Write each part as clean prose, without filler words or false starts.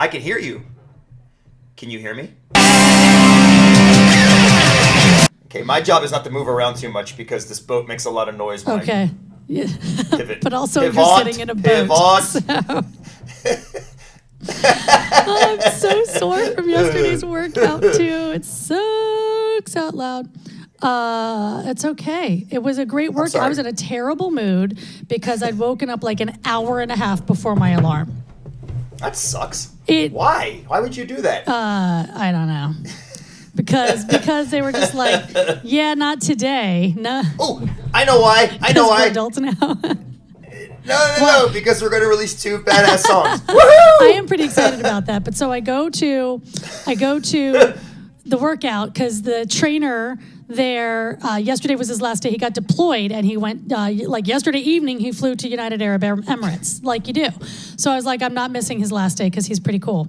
I can hear you. Can you hear me? Okay, my job is not to move around too much because this boat makes a lot of noise when Okay. Yeah. pivot. But also Pivot. you're sitting in a boat. Pivot. I'm so sore from yesterday's workout too. It sucks out loud. It's okay. It was a great workout. I was in a terrible mood because I'd woken up like an hour and a half before my alarm. That sucks. Why? Why would you do that? I don't know. Because they were just like, yeah, not today. No. Oh, I know why. I know why. We're adults now. No, because we're going to release 2 badass songs. Woohoo! I am pretty excited about that. But so I go to the workout because the trainer there, yesterday was his last day. He got deployed and he went, like yesterday evening, he flew to United Arab Emirates, like you do. So I was like, I'm not missing his last day because he's pretty cool.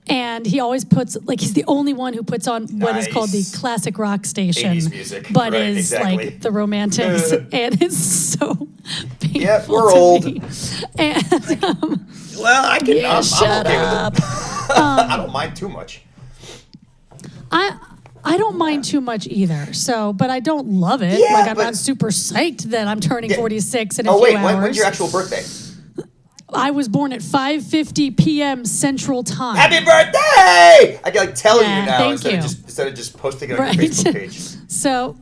And he always puts, like, he's the only one who puts on what is called the classic rock station. 80s music. But right, is exactly. like the romantics. And it's so painful. Yeah, we're old. Me. And, well, I can. yeah, I'm shut okay up. with it. I don't mind too much. I don't mind too much either. So, but I don't love it. Yeah, like I'm not super psyched that I'm turning 46 in a few hours. Oh wait, when's your actual birthday? I was born at 5:50 p.m. Central Time. Happy birthday! I can like tell you now thank instead of just posting it on Right. your Facebook page. So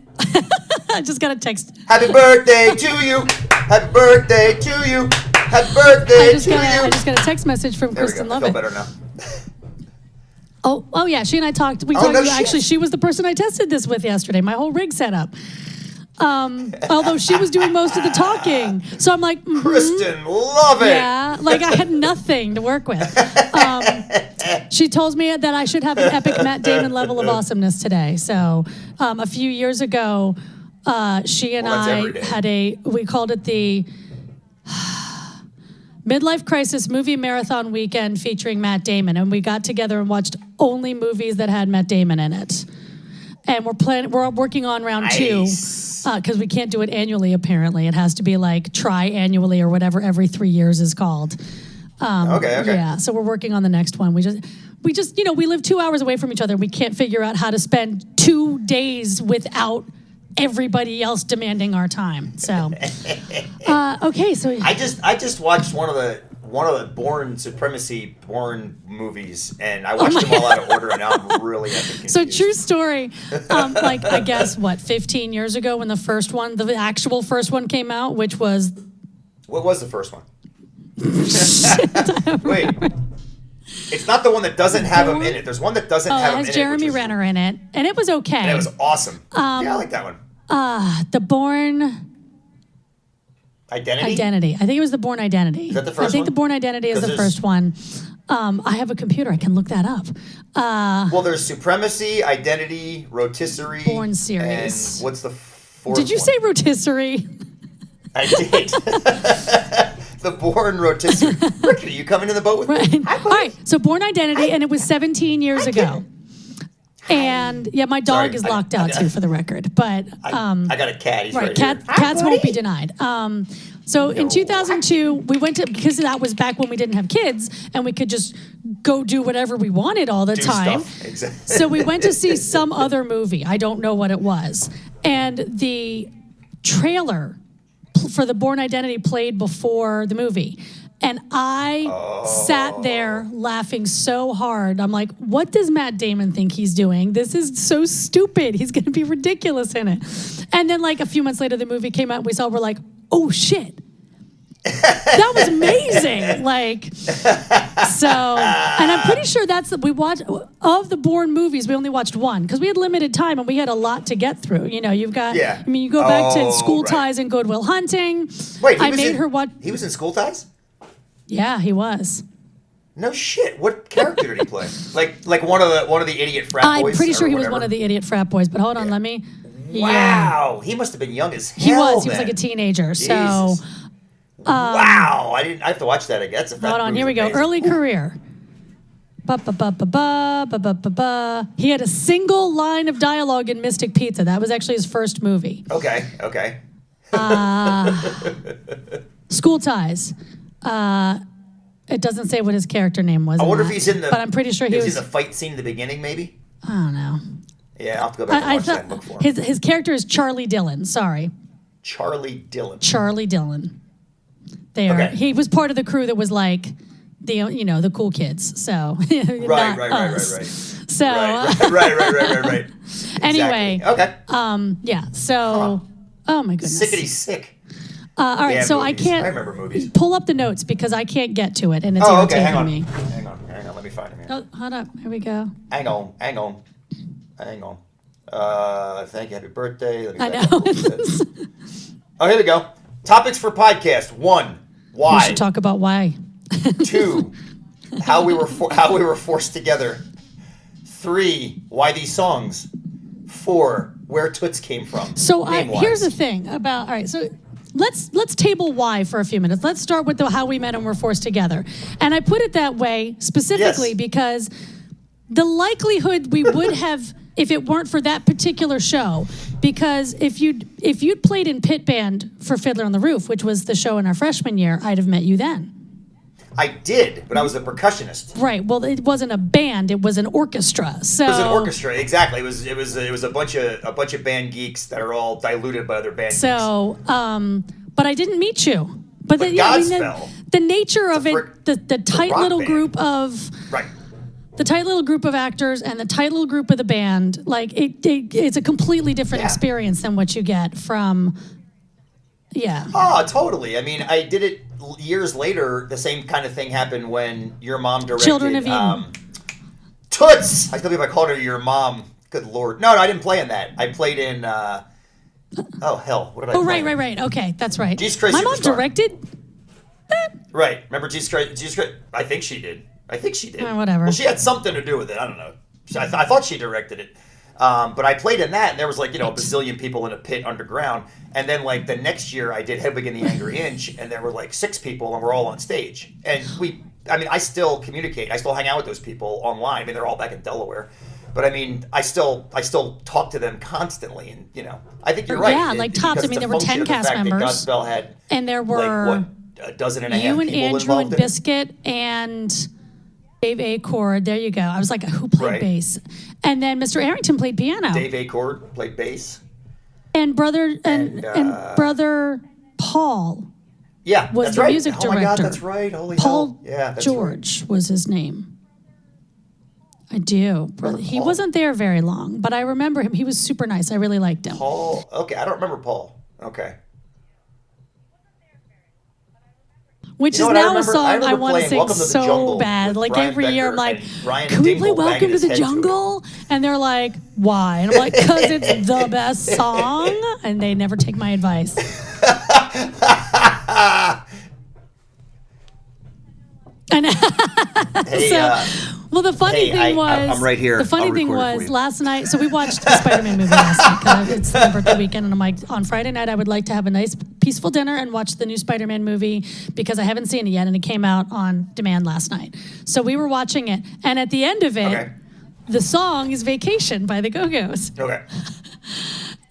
I just got a text. Happy birthday to you. Happy birthday to you. Happy birthday I to you. just got a text message from There we Kristen go. I feel Lovett. better now. Oh yeah, she and I talked. We Oh, talked. no shit. Actually, she was the person I tested this with yesterday. My whole rig set up. Although she was doing most of the talking, so I'm like, Kristen, love it. yeah, like I had nothing to work with. She told me that I should have an epic Matt Damon level of awesomeness today. So a few years ago, she and that's I every day. had we called it the Midlife Crisis Movie Marathon Weekend featuring Matt Damon, and we got together and watched only movies that had Matt Damon in it. And we're working on round 2 because we can't do it annually. Apparently, it has to be like tri-annually or whatever every 3 years is called. Okay. Yeah, so we're working on the next one. We just we live 2 hours away from each other. We can't figure out how to spend 2 days without everybody else demanding our time. So, okay, so I just watched one of the Bourne Supremacy movies, and I watched them all out of order, and now I'm really confused. So true story. Like I guess 15 years ago when the actual first one came out, which was What was the first one? Wait. It's not the one that doesn't have him in it. There's one that doesn't have him in it. it has Jeremy Renner in it, and it was okay. And it was awesome. Yeah, I like that one. The Bourne Identity. I think it was the Bourne Identity. Is that the first I think one? the Bourne Identity is the first one. I have a computer. I can look that up. Well, there's Supremacy, Identity, Rotisserie. Bourne series. And what's the fourth Did you one? say rotisserie? I did. The Bourne Rotisserie. Rick, are you coming in the boat with me? Right. Hi, All right. So Bourne Identity, and it was 17 years ago. And yeah, my dog Sorry, is locked out too, for the record. But I got a cat. He's right, right, here. cats won't be denied. So in 2002, we went to because that was back when we didn't have kids and we could just go do whatever we wanted all the time. Stuff. Exactly. So we went to see some other movie. I don't know what it was, and the trailer for the Bourne Identity played before the movie. And I sat there laughing so hard. I'm like, what does Matt Damon think he's doing? This is so stupid. He's going to be ridiculous in it. And then like a few months later, the movie came out and we're like, oh shit. That was amazing. Like, so, and I'm pretty sure we watched, of the Bourne movies, we only watched one because we had limited time and we had a lot to get through. You've got, you go back to School Ties and Good Will Hunting. Wait, I made her watch. He was in School Ties? Yeah, he was. No shit. What character did he play? Like one of the idiot frat boys? I'm pretty sure he was whatever? one of the idiot frat boys, but hold on, let me. Wow, he must have been young as hell. He was then. like a teenager. Jesus. So. Wow, I have to watch that again. Hold on, here we go. Amazing. Early career. Ba-ba-ba-ba-ba. He had a single line of dialogue in Mystic Pizza. That was actually his first movie. Okay. School Ties. It doesn't say what his character name was. I wonder if he's in the. But I'm pretty sure he was in the fight scene in the beginning, maybe. I don't know. Yeah, I'll have to go back and watch that and look for him. His character is Charlie Dillon. Sorry. Charlie Dillon. Charlie Dillon. There. Okay. He was part of the crew that was like the cool kids. So right. So right. Anyway. Okay. Yeah. So oh my goodness. Sickety sick. All right, so movies. I can't I remember movies. Pull up the notes because I can't get to it and it's irritating me. Hang on. Let me find him here. Oh, hold up. Here we go. Hang on. Thank you. Happy birthday. I know. Oh, here we go. Topics for podcast. 1, why? We should talk about why. 2, how we were forced together. 3, why these songs. 4, where Toots came from. So here's the thing about. All right, so let's table why for a few minutes. Let's start with how we met and were forced together. And I put it that way specifically because the likelihood we would have if it weren't for that particular show, because if you'd played in pit band for Fiddler on the Roof, which was the show in our freshman year, I'd have met you then. I did, but I was a percussionist. Right. Well, it wasn't a band; it was an orchestra. So it was an orchestra, exactly. It was a bunch of band geeks that are all diluted by other band geeks. So, but I didn't meet you. But Godspell. The nature of it, the tight little band. group of the tight little group of actors and the tight little group of the band, like it's a completely different experience than what you get from. Yeah. Oh, totally. I mean, I did it years later. The same kind of thing happened when your mom directed Children of Eden. Toots. I still believe I called her your mom. Good Lord. No, I didn't play in that. I played in. Oh hell! What did I? play in? Right. Okay, that's right. Jesus Christ My mom Superstar. directed. Right. Remember Jesus Christ? I think she did. Whatever. Well, she had something to do with it. I don't know. I thought she directed it. But I played in that, and there was a bazillion people in a pit underground. And then the next year, I did Hedwig and the Angry Inch, and there were 6 people, and we're all on stage. And I still communicate. I still hang out with those people online. I mean, they're all back in Delaware. But I mean, I still talk to them constantly, and I think you're right. Yeah, tops. I mean, there were 10 cast members. Godspell had, and there were a dozen and a half you and people Andrew and Biscuit and Dave Acord. There you go. I was like, who played bass? And then Mr. Arrington played piano. Dave Acord played bass. And brother brother Paul. Yeah, was that's the right. music director. Oh my God, that's right. Holy Paul hell. Yeah, that's George right. was his name. I do. He wasn't there very long, but I remember him. He was super nice. I really liked him. Paul. Okay, I don't remember Paul. Okay. Which is now a song I want to sing so bad. Every year I'm like, can we play Welcome to the Jungle? And they're like, why? And I'm like, because it's the best song. And they never take my advice. Well, the funny thing was, I'm right here. The funny thing was last night. So we watched the Spider-Man movie last night because it's the birthday weekend, and I'm like, on Friday night I would like to have a nice, peaceful dinner and watch the new Spider-Man movie because I haven't seen it yet, and it came out on demand last night. So we were watching it, and at the end of it, the song is "Vacation" by the Go-Go's. Okay.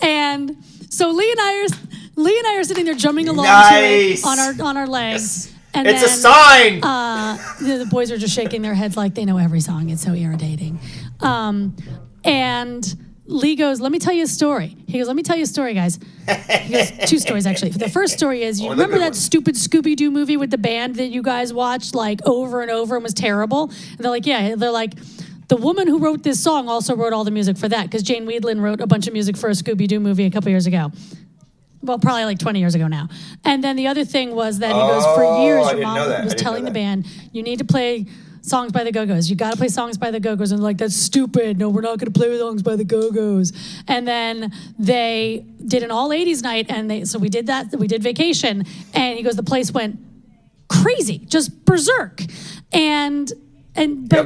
And so Lee and I are sitting there drumming along to it on our legs. Yes. And it's then, a sign. The boys are just shaking their heads like they know every song. It's so irritating. And Lee goes, "Let me tell you a story." He goes, "Let me tell you a story, guys." He goes, 2 stories actually. The first story is, you remember that stupid Scooby-Doo movie with the band that you guys watched over and over and was terrible? And they're like, yeah. They're like, the woman who wrote this song also wrote all the music for that because Jane Weedland wrote a bunch of music for a Scooby-Doo movie a couple years ago. Well, probably 20 years ago now. And then the other thing was that he goes, for years, your mom was telling the band, you need to play songs by the Go-Go's. You got to play songs by the Go-Go's. And they're like, that's stupid. No, we're not going to play songs by the Go-Go's. And then they did an all 80s night. And so we did that. We did Vacation. And he goes, the place went crazy, just berserk. But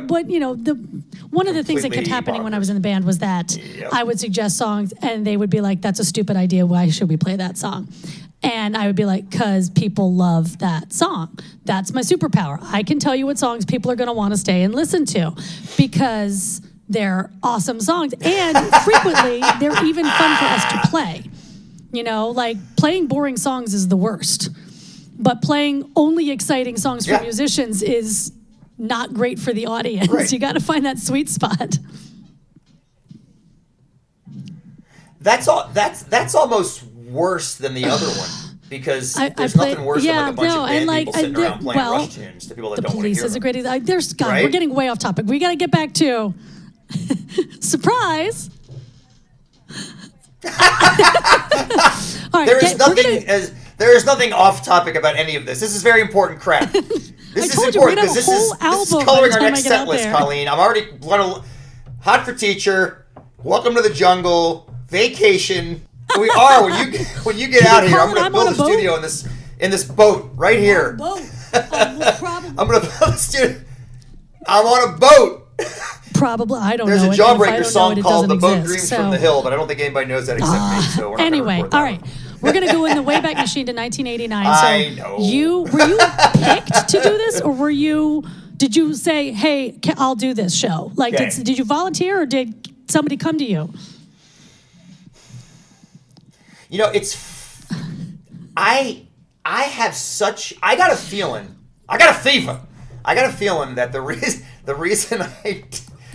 one of the things that kept happening when I was in the band was that I would suggest songs and they would be like, that's a stupid idea. Why should we play that song? And I would be like, because people love that song. That's my superpower. I can tell you what songs people are going to want to stay and listen to because they're awesome songs. And frequently, they're even fun for us to play. Playing boring songs is the worst. but playing only exciting songs for Yeah. musicians is not great for the audience. Right. You got to find that sweet spot. That's almost worse than the other one because there's nothing worse than like a bunch of band people sitting around playing Rush tunes to people that The don't want to Police hear is a them. great. There's God. Right? We're getting way off topic. We got to get back to surprise. All right, There is nothing off topic about any of this. This is very important crap. This is told you, we're important gonna because have a whole this is album by coloring the our time next I get set out list, there. Colleen. I'm already hot for teacher. Welcome to the jungle. Vacation. We are when you get out here. I'm going to build a studio in this boat right here. Boat. I'm going to build a studio. I'm on a boat. Probably, I don't There's know. a If I Jawbreaker don't know song it, called it "The doesn't Boat exist, Dreams from the Hill," but I don't think anybody knows that except me. So we're not anyway, gonna record that all right. one. We're gonna go in the Wayback Machine to 1989. So I know. were you picked to do this, or did you say, "Hey, I'll do this show"? Like, Okay. did you volunteer, or did somebody come to you? You know, I got a feeling that the reason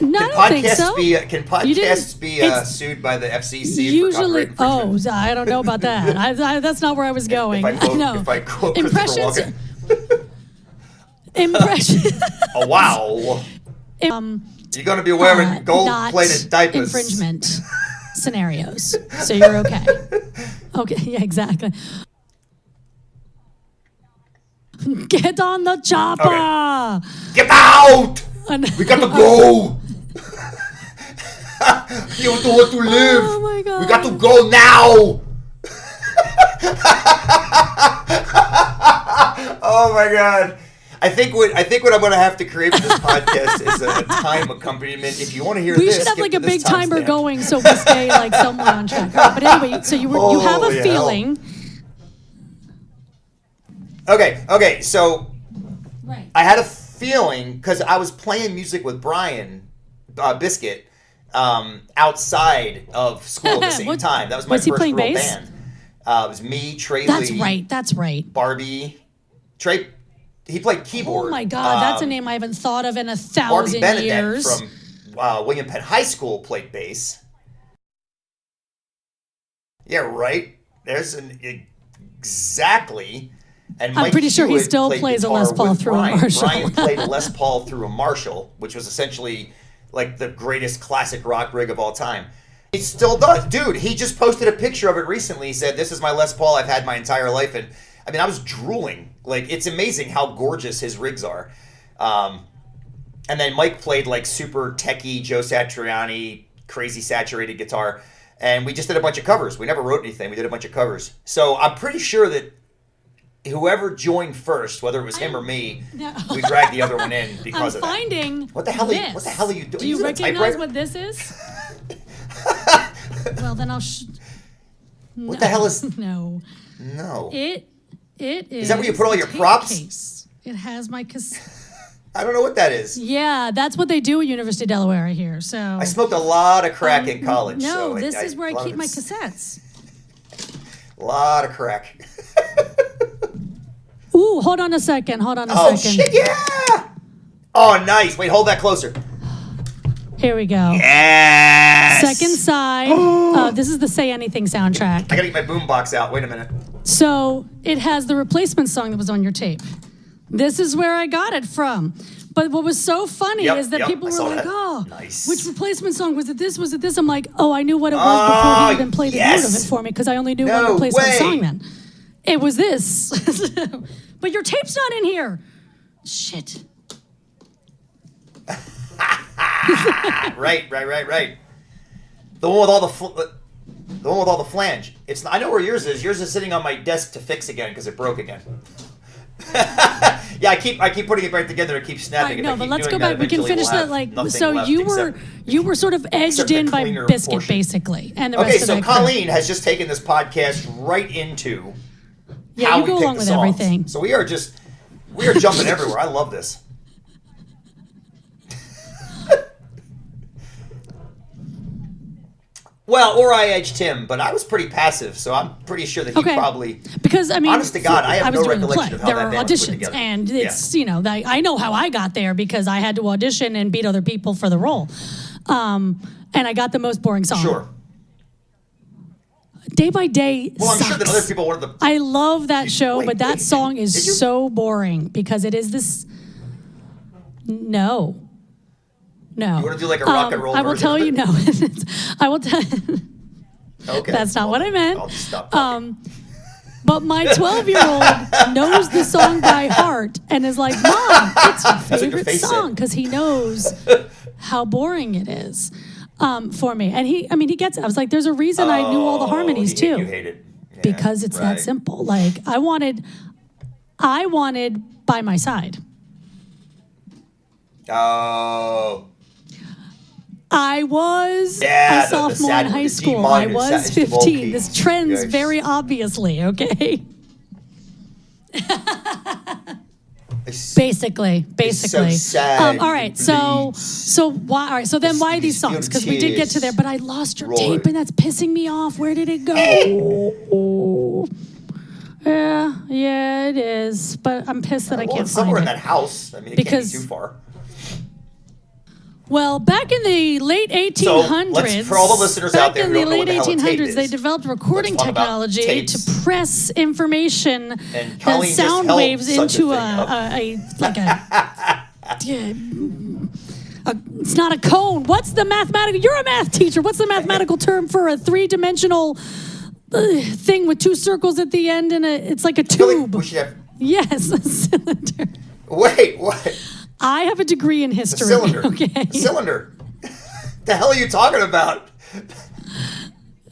No, can I don't think so. Can You didn't- podcasts be it's sued by the FCC Usually, for copyright infringement? I don't know about that. That's not where I was going. If I quote Christopher Impressions. Walken. Impression. Oh wow! You're going to be wearing gold-plated not diapers. infringement scenarios, so you're okay. Okay, yeah, exactly. Get on the chopper. Okay. Get out! We got to go. You don't want to live. Oh my God. We got to go now. Oh my God. I think what I'm going to have to create for this podcast is a time accompaniment. If you want to hear We this, should have skip like to a this big timer timestamp. going so we stay like somewhere on track. Right, but anyway, so you have a Holy feeling. Okay. So Right. I had a feeling because I was playing music with Brian Biscuit outside of school at the same time. That was my Was he first playing real bass? band. It was me, Trey Lee. That's right. Barbie. Trey, he played keyboard. Oh my God, that's a name I haven't thought of in Barbie 1,000 Benedek years. from William Penn High School played bass. Yeah, right. There's exactly. And I'm Mike pretty sure he Hewitt still played plays a guitar Les Paul with through a Brian. Marshall. Brian played a Les Paul through a Marshall, which was essentially like the greatest classic rock rig of all time. He still does. Dude, he just posted a picture of it recently. He said, "This is my Les Paul I've had my entire life." And I mean, I was drooling. Like, it's amazing how gorgeous his rigs are. And then Mike played like super techie, Joe Satriani, crazy saturated guitar. And we just did a bunch of covers. We never wrote anything. We did a bunch of covers. So I'm pretty sure that whoever joined first, whether it was him or me, No. we dragged the other one in because I'm of that. finding What the hell are you doing? Do you Using a recognize typewriter? what this is? Well, then I'll. What the hell is? No. No. It is. Is that where you put all your a tape props? Case. It has my cassette. I don't know what that is. Yeah, that's what they do at University of Delaware here. So I smoked a lot of crack in college. No, so this is where a lot I keep of my it's- cassettes. A lot of crack. Ooh, hold on a second. Oh shit! Yeah. Oh, nice. Wait, hold that closer. Here we go. Yes. Second side. This is the Say Anything soundtrack. I gotta get my boombox out. Wait a minute. So it has the replacement song that was on your tape. This is where I got it from. But what was so funny is that people I were saw like, that. "Oh, Nice. which replacement song was it? This was it? This?" I'm like, "Oh, I knew what it was before he even played a note of yes. it for me because I only knew No one replacement way. song then. It was this, but your tape's not in here. Shit." Right. The one with all the flange. It's. I know where yours is. Yours is sitting on my desk to fix again because it broke again. Yeah, I keep putting it right together. It keeps snapping. Right, If no, I but keep let's doing go back. We can eventually finish we'll that. have Like, nothing so left you were sort of edged except the in by cleaner Biscuit, portion. basically, and the Okay, rest so of that. crap. Colleen has just taken this podcast right into Yeah, how you we go pick along the with songs. everything. So we are jumping everywhere. I love this. Well, or I edged him, but I was pretty passive, so I'm pretty sure that he probably. Because I mean, honest to God, I have was no doing the recollection play. of how there that are band was put auditions, together. and it's I know how I got there because I had to audition and beat other people for the role, and I got the most boring song. Sure. Day by Day. Well, I'm sucks. sure that other people wanted the. I love that show, Wait, but that song is did you? so boring because it is this. No. You want to do like a rock and roll? I will version tell of it? you no. I will tell. Okay. That's not what I meant. I'll just stop talking. But my 12-year-old knows the song by heart and is like, "Mom, it's your what your favorite face song," said. because he knows how boring it is for me. And he gets it. I was like, "There's a reason I knew all the harmonies You too, hate it. Yeah, because it's that right. simple." Like I wanted By My Side. Oh. I was Yeah, a sophomore sad in high one, the G school. I minor, was sad- 15. This trends Yikes. very obviously, okay? Basically. so sad. All right, so why? All right, so then why these songs? Because we did get to there, but I lost your tape, and that's pissing me off. Where did it go? Yeah, it is. But I'm pissed that I Well, can't it's somewhere find in it. that house. I mean, it Because- can't be too far. Well, back in the late 1800s, for all the listeners out there who don't know what the hell a tape 1800s, they is, developed recording let's talk about technology tapes. to press information, And Colleen just sound held waves such a into thing up. it's not a cone. What's the mathematical? You're a math teacher. What's the mathematical term for a three-dimensional thing with two circles at the end and it's like a I feel like tube? we should have. Yes, a cylinder. Wait, what? I have a degree in A history. cylinder. Okay. A cylinder. The hell are you talking about?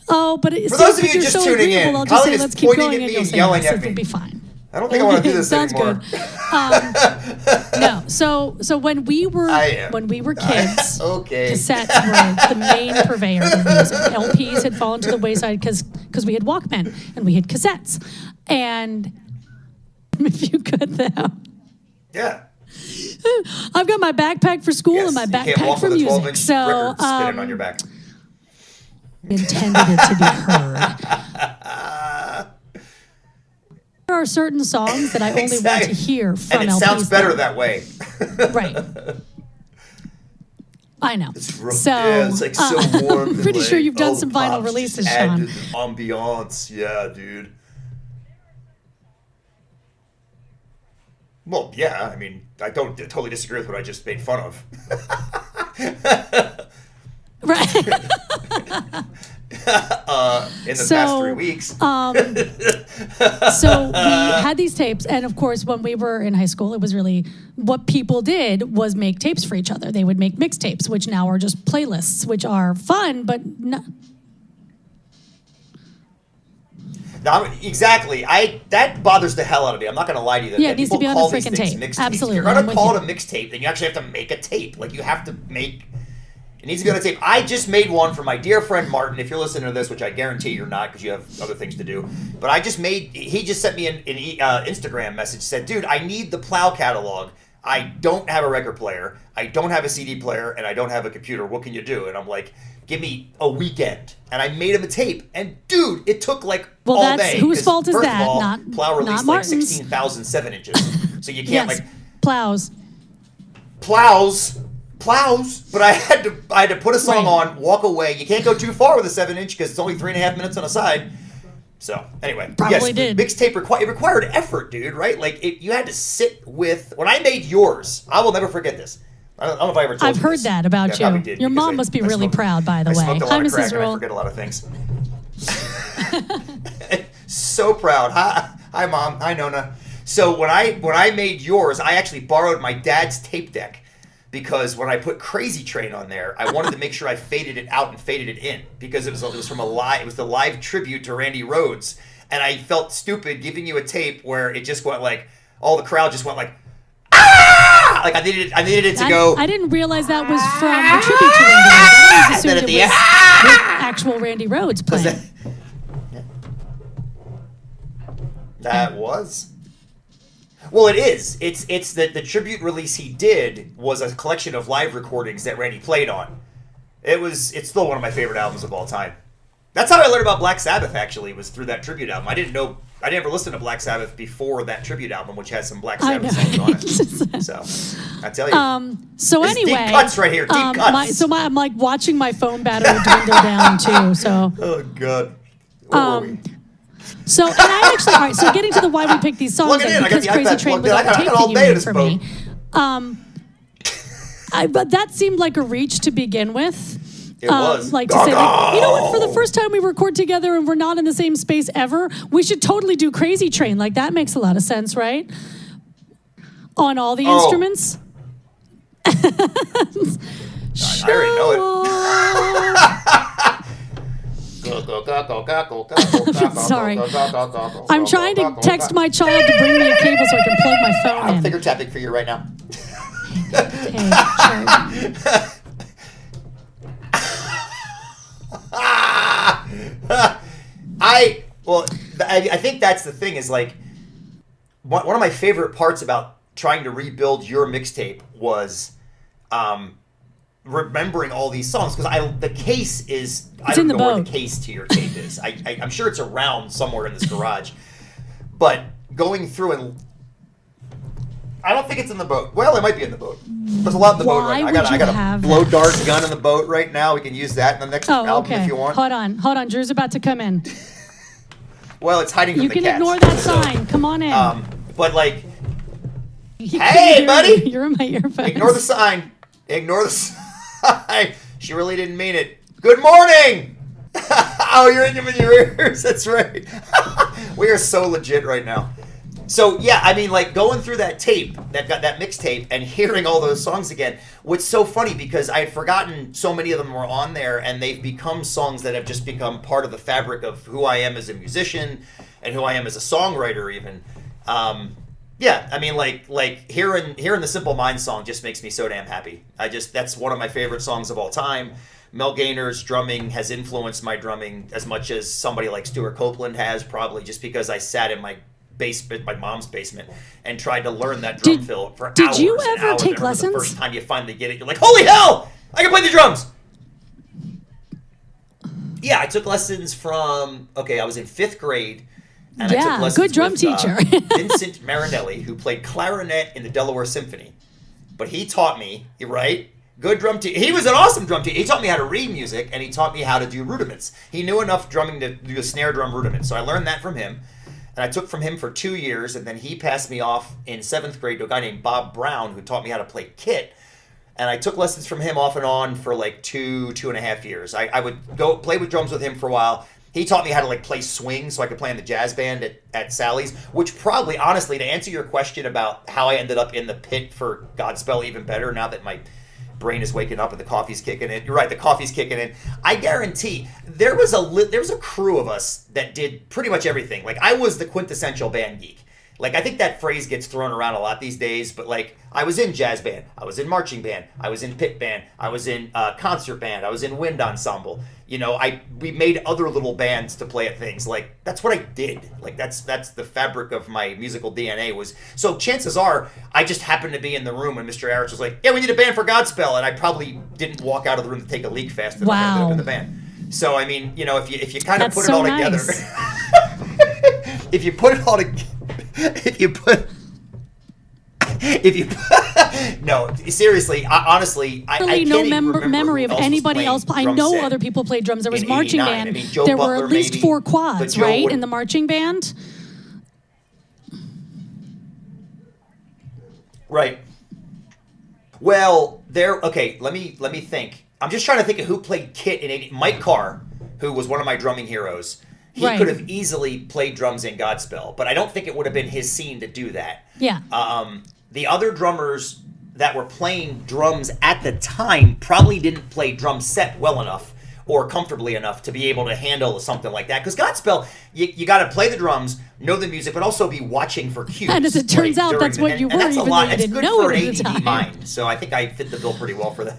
Oh, but For those of you just tuning in, I'll just Colleen say, is let's keep pointing going, at and me you'll and say yelling yes. at me. It'll be fine. I don't think I want to do this Sounds anymore. good. No, so when we were kids, Okay. cassettes were the main purveyor of music. LPs had fallen to the wayside because we had Walkman and we had cassettes. And if you could, though. Yeah. I've got my backpack for school Yes, and my you can't backpack walk for with a music. 12-inch So record spinning on your back. intended it to be heard. There are certain songs that I only want to hear from And it LPs. sounds better though. that way. Right. I know. It's like so warm. I'm pretty and sure like, you've done all the some vinyl pops releases, just add Sean. to the ambiance. Yeah, dude. Well, yeah. I mean, I don't totally disagree with what I just made fun of. Right. In the past 3 weeks. So we had these tapes, and of course, when we were in high school, it was really what people did was make tapes for each other. They would make mixtapes, which now are just playlists, which are fun, but not. No, exactly. That bothers the hell out of me. I'm not going to lie to you. Yeah, it needs to be on a freaking tape. Mixtapes. Absolutely, If you're going I'm to with call you. it a mixtape, then you actually have to make a tape. Like, you have to make... It needs to be on a tape. I just made one for my dear friend Martin. If you're listening to this, which I guarantee you're not because you have other things to do. But I just made... He just sent me an Instagram message. Said, dude, I need the Plow catalog. I don't have a record player. I don't have a CD player. And I don't have a computer. What can you do? And I'm like... Give me a weekend, and I made him a tape. And dude, it took like all day. Whose fault is first that? Of all, Not Plow released like Martin's. 16,000 7-inches, so you can't Yes, plows. plows. But I had to put a song Right. on, walk away. You can't go too far with a 7-inch because it's only 3.5 minutes on a side. So anyway, Probably did. Mixtape required effort, dude. Right? Like you had to sit with. When I made yours, I will never forget this. I don't know if I ever told I've you heard this. that about Yeah, I probably you. did, Your because mom must be really smoked- proud, by the I way. smoked a Hi, lot of crack Mrs. and I Rule. forget a lot of things. So proud. Hi, Mom. Hi, Nona. So when I made yours, I actually borrowed my dad's tape deck because when I put Crazy Train on there, I wanted to make sure I faded it out and faded it in because it was from it was the live tribute to Randy Rhoads, and I felt stupid giving you a tape where it just went like all the crowd just went like. Ah! Like I needed it to go. I didn't realize that was from the tribute to Randy Rhoads. I always assumed And then at it the was end- with actual Randy Rhoads playing. That was. Well, it is. It's the tribute release he did was a collection of live recordings that Randy played on. It's still one of my favorite albums of all time. That's how I learned about Black Sabbath, actually, was through that tribute album. I never listened to Black Sabbath before that tribute album, which has some Black Sabbath songs on it. So, I tell you. So This is anyway, deep cuts right here, deep cuts. I'm like watching my phone battery dwindle down too. So. Oh God. Where were we? So and I actually, all right. So getting to the why we picked these songs, Plug it in. I got because the Crazy iPad Train plugged was in. on I tape got all that you day made this for boat. me. But that seemed like a reach to begin with. It was. Like to say, like, you know what, for the first time we record together and we're not in the same space ever, we should totally do Crazy Train. Like, that makes a lot of sense, right? On all the instruments. I already know it. Sorry. I'm trying to text my child to bring me a cable so I can plug my phone in. I'm finger tapping for you right now. Okay, sure. I think that's the thing, is like one of my favorite parts about trying to rebuild your mixtape was remembering all these songs, because the case is, I don't know where the case to your tape is. I'm sure it's around somewhere in this garage, but going through and I don't think it's in the boat. Well, it might be in the boat. There's a lot in the boat right now. I got a blow dart gun in the boat right now. We can use that in the next album if you want. Hold on. Drew's about to come in. Well, it's hiding from the cats. You can ignore that sign. Come on in. But like, hey, buddy! You're in my earphones. Ignore the sign. Ignore the sign. She really didn't mean it. Good morning! Oh, you're in your ears. That's right. We are so legit right now. So yeah, I mean, like going through that tape, that mixtape, and hearing all those songs again, what's so funny, because I had forgotten so many of them were on there, and they've become songs that have just become part of the fabric of who I am as a musician and who I am as a songwriter, even. Yeah, I mean, like hearing the Simple Minds song just makes me so damn happy. That's one of my favorite songs of all time. Mel Gaynor's drumming has influenced my drumming as much as somebody like Stuart Copeland has, probably just because I sat in my mom's basement, and tried to learn that drum fill for hours. Did you and ever hours. take And lessons? The first time you finally get it, you're like, holy hell! I can play the drums! Yeah, I took lessons from, I was in 5th grade, and I took lessons good drum with, teacher. Vincent Marinelli, who played clarinet in the Delaware Symphony. But he taught me, right? Good drum teacher. He was an awesome drum teacher. He taught me how to read music, and he taught me how to do rudiments. He knew enough drumming to do a snare drum rudiment, so I learned that from him. And I took from him for 2 years, and then he passed me off in 7th grade to a guy named Bob Brown, who taught me how to play kit. And I took lessons from him off and on for like 2.5 years. I would go play with drums with him for a while. He taught me how to like play swing so I could play in the jazz band at Sally's, which probably, honestly, to answer your question about how I ended up in the pit for Godspell even better, now that my brain is waking up and the coffee's kicking in. You're right, the coffee's kicking in. I guarantee there was a crew of us that did pretty much everything. Like, I was the quintessential band geek. Like, I think that phrase gets thrown around a lot these days, but like, I was in jazz band, I was in marching band, I was in pit band, I was in concert band, I was in wind ensemble. You know, we made other little bands to play at things. Like, that's what I did. Like, that's the fabric of my musical DNA was. So chances are, I just happened to be in the room when Mr. Harris was like, yeah, we need a band for Godspell, and I probably didn't walk out of the room to take a leak fast enough to end up in the band. So, I mean, you know, if you kind of put it all together, if you put it all together, no, seriously, honestly, I can't no even remember memory who of else anybody else. was I playing know drum set other people played drums. There was in marching 89. band. I mean, Joe there Butler, were at least maybe, 4 quads, Joe right, would- in the marching band. Right. Well, okay, let me think. I'm just trying to think of who played kit in 80. Mike Carr, who was one of my drumming heroes. He Right. could have easily played drums in Godspell, but I don't think it would have been his scene to do that. Yeah. The other drummers that were playing drums at the time probably didn't play drum set well enough or comfortably enough to be able to handle something like that. Because Godspell, you got to play the drums, know the music, but also be watching for cues. And as it turns out, that's what you were, that's a even lot. though you It's didn't good know for it an at the ADD time. mind. So I think I fit the bill pretty well for that.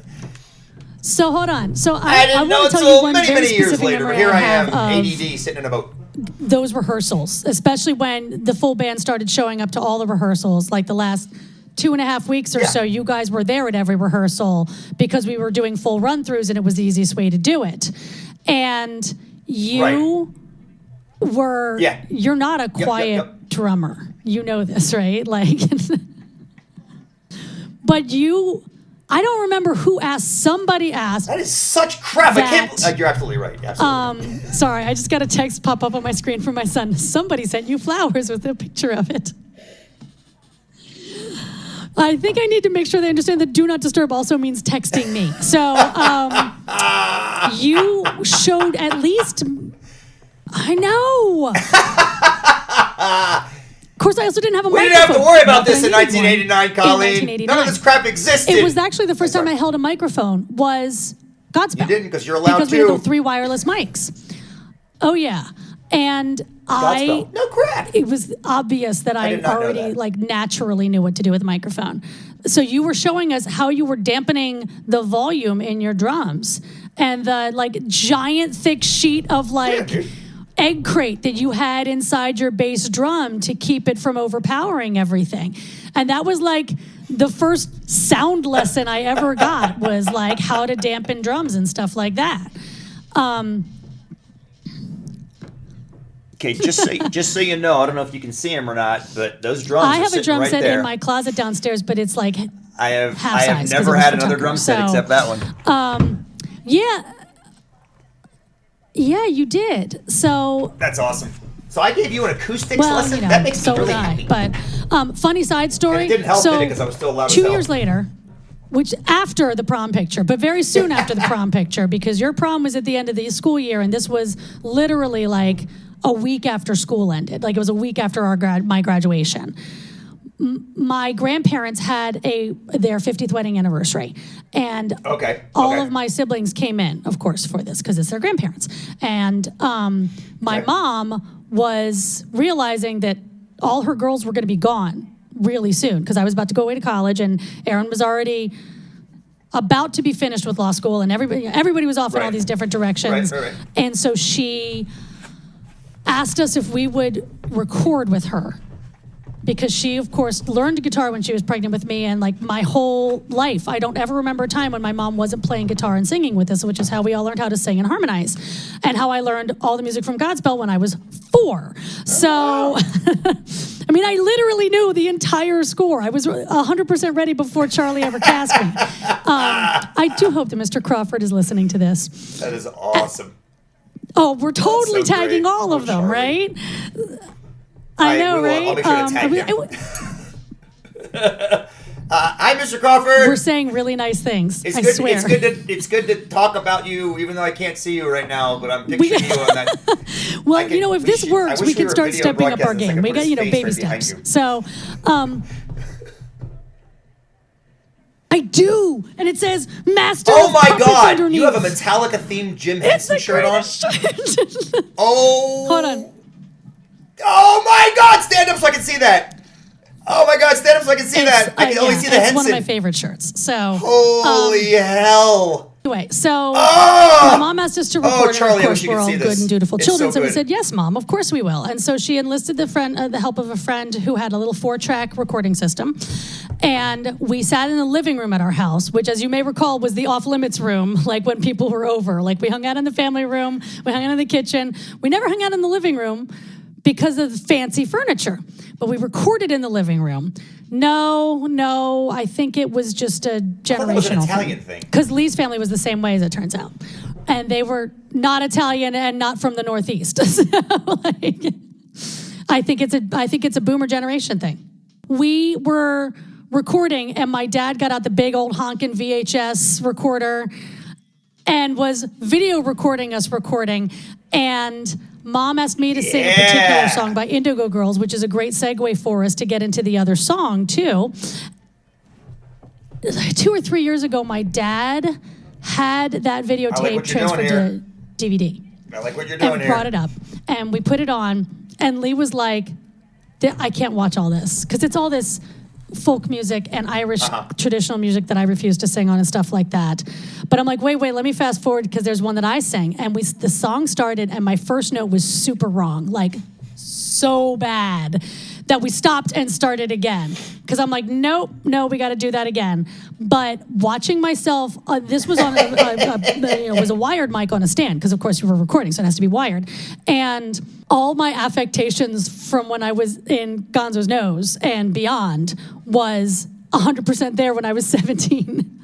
So hold on. So I didn't know want to tell until you one many, very many years specific later. memory Here I have am, of ADD, sitting in a boat. those rehearsals, especially when the full band started showing up to all the rehearsals, like the last 2.5 weeks or so, you guys were there at every rehearsal because we were doing full run-throughs and it was the easiest way to do it. And you were, you're not a quiet drummer. You know this, right? Like, but I don't remember who asked. Somebody asked. That is such crap. I can't. You're absolutely right. Absolutely. Sorry, I just got a text pop up on my screen from my son. Somebody sent you flowers with a picture of it. I think I need to make sure they understand that do not disturb also means texting me. So you showed at least. I know. Of course, I also didn't have a microphone. We didn't have to worry about this in 1989, Colleen. None of this crap existed. It was actually the first time I held a microphone was Godspell. You didn't because you're allowed to. Because we had the 3 wireless mics. Oh, yeah. And Godspell. No crap. It was obvious that I already like naturally knew what to do with the microphone. So you were showing us how you were dampening the volume in your drums and the like giant thick sheet of like egg crate that you had inside your bass drum to keep it from overpowering everything. And that was like the first sound lesson I ever got was like how to dampen drums and stuff like that. Okay, just so you know, I don't know if you can see them or not, but those drums I have a drum set there. in my closet downstairs, but it's like I have never had another drum set except that one. Yeah, you did. So that's awesome. So I gave you an acoustics lesson. You know, that makes me really happy. But funny side story. And it didn't help because I was still allowed to 2 years later, which after the prom picture, but very soon after the prom picture, because your prom was at the end of the school year, and this was literally like a week after school ended. Like it was a week after my graduation. My grandparents had their 50th wedding anniversary, and all of my siblings came in, of course, for this because it's their grandparents. And my mom was realizing that all her girls were going to be gone really soon because I was about to go away to college, and Aaron was already about to be finished with law school, and everybody was off in all these different directions. And so she asked us if we would record with her. Because she, of course, learned guitar when she was pregnant with me, and like my whole life, I don't ever remember a time when my mom wasn't playing guitar and singing with us, which is how we all learned how to sing and harmonize, and how I learned all the music from Godspell when I was 4. So, I mean, I literally knew the entire score. I was 100% ready before Charlie ever cast me. I do hope that Mr. Crawford is listening to this. That is awesome. Oh, we're totally tagging all of them, right? I know, right? I'll make sure to tag him. Hi, Mr. Crawford. We're saying really nice things. I swear. It's good to talk about you, even though I can't see you right now. But I'm picturing you on that. Well, if this works, we can start stepping up our game. We got baby steps. So, I do, and it says Master. Oh my God! Underneath. You have a Metallica themed Jim Henson shirt on. Oh. Hold on. Oh my God! Stand up so I can see that. Oh my God! Stand up so I can see that. I can only see the Henson. It's one of my favorite shirts. So holy hell! Anyway, so my mom asked us to record. Oh, Charlie, and of course, we're all good and dutiful children, so we said, "Yes, Mom, of course we will." And so she enlisted the help of a friend who had a little 4-track recording system, and we sat in the living room at our house, which, as you may recall, was the off-limits room. Like when people were over, like we hung out in the family room, we hung out in the kitchen. We never hung out in the living room because of fancy furniture. But we recorded in the living room. No, I think it was just a generational thing. Because Lee's family was the same way, as it turns out. And they were not Italian and not from the Northeast. So, I think it's a boomer generation thing. We were recording, and my dad got out the big old honkin' VHS recorder and was video recording us recording. And Mom asked me to sing a particular song by Indigo Girls, which is a great segue for us to get into the other song, too. 2 or 3 years ago, my dad had that videotape transferred to DVD. I like what you're doing and brought it up, and we put it on, and Lee was like, I can't watch all this, because it's all this folk music and Irish traditional music that I refuse to sing on and stuff like that. But I'm like, wait, let me fast forward because there's one that I sang. And the song started and my first note was super wrong, like so bad that we stopped and started again. Because I'm like, nope, no, we got to do that again. But watching myself, this was on it was a wired mic on a stand, because of course you were recording, so it has to be wired. And all my affectations from when I was in Gonzo's Nose and beyond was 100% there when I was 17.